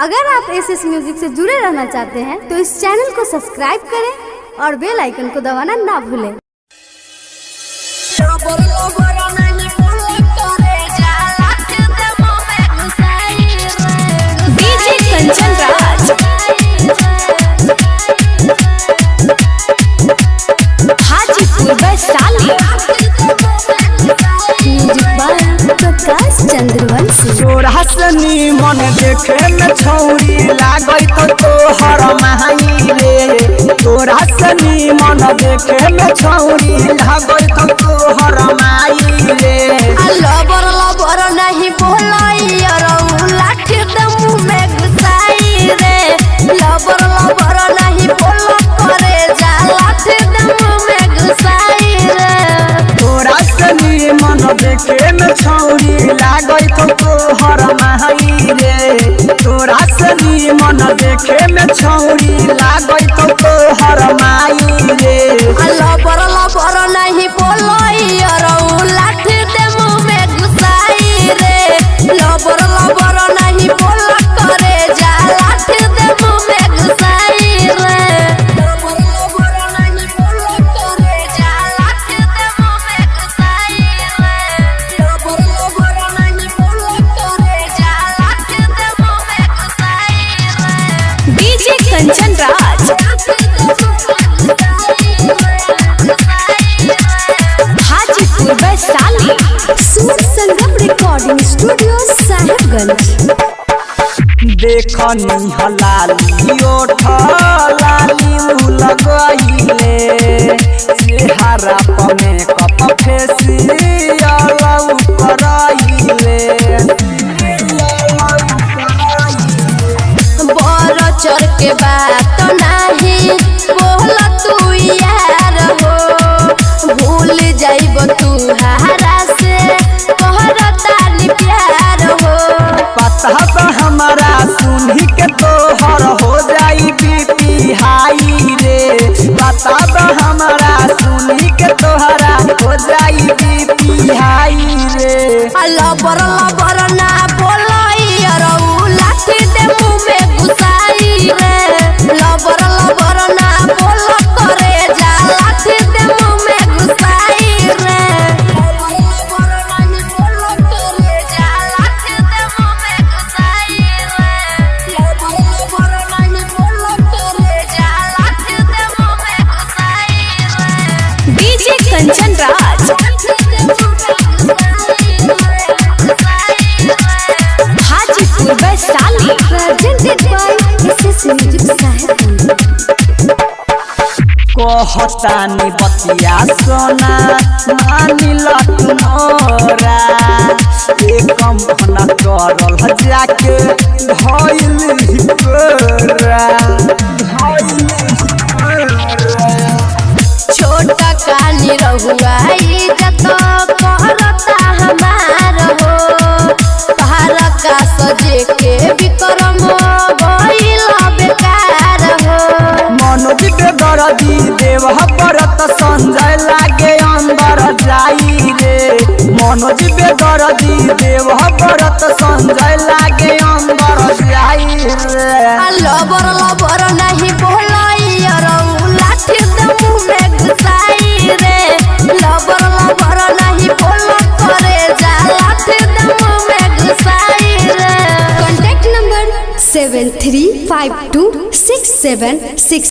अगर आप SS music से जुड़े रहना चाहते हैं तो इस चैनल को सब्सक्राइब करें और बेल आइकन को दबाना ना भूलें। DJ Kanchan Raj Hajipur Vaishali music by Prakash Chandravanshi. सोरहसनी मन देखे में छौरी लागई तो तोहर माई रे। सोरहसनी मन देखे में छौरी लागई तो तोहर माई रे। लबर लबर नहीं बोलाई अरऊ लाठी दम में घुसाई रे। लबर लबर नहीं बोला करे जा लाठी दम में घुसाई रे। सोरहसनी मन देखे में छौरी लागई तो तोहर माई रे। सोरहसनी मन देखे में छौरी लागई तो तोहर माई रे। लबर लबर नहीं बोलाई अरऊ लाठी दम में घुसाई रे। लबर लबर नहीं बोला करे जा लाठी दम में घुसाई रे। लबर लबर नहीं बोला करे जा लाठी दम में घुसाई रे। लबर लबर नहीं बोला करे जा लाठी दम में घुसाई रे। डीजे कंचन राज हाजीपुर वैशाली सुर संगम रिकॉर्डिंग स्टूडियो साहिबगंज। देखनी हलाली ओठ लाली लगइले चेहरा पमे कप फेसियल करइले। बड़ चर के बात नहीं बोल तू यार हो। भूल जाइब तू हारा से कहरतानी प्यार हो। पता बा हमारा सुनी के तोहर हो जाई बीपी हाई रे। पता बा हमारा सुनी के तोहरा हो जाई बीपी हाई रे। लबर लबर ना बोलाई अरऊ लाठी दे मुँह में घुसाई रे। लबर लबर ना बोला करे जा लाठी दे मुँह में घुसाई रे। लबर लबर नहीं बोला करे जा लाठी दे मुँह में घुसाई रे। लबर लबर नहीं बोला करे जा लाठी दे मुँह में घुसाई रे। DJ Kanchan Raj Hajipur Vaishali presented by SS music Sahibganj. कहतानी बतिया सोना मानिल तुमरा एक मन करल जाके धइल हिकोरा। छोटा कानी रहुआ इज्जत करता हमार हो। पहाड़ का सजे के विक्रम भइल बेकार हो। मनोज बेदर्दी देव परत संजय लागे अंदर जाई रे। मनोज बेदर्दी देव परत संजय लागे अंदर जाई रे। लबर लबर नहीं बोलाई अरऊ लाठी दम में घुसाई रे। लबर लबर नहीं बोला करे जा लाठी दम में घुसाई रे। Contact number 73526766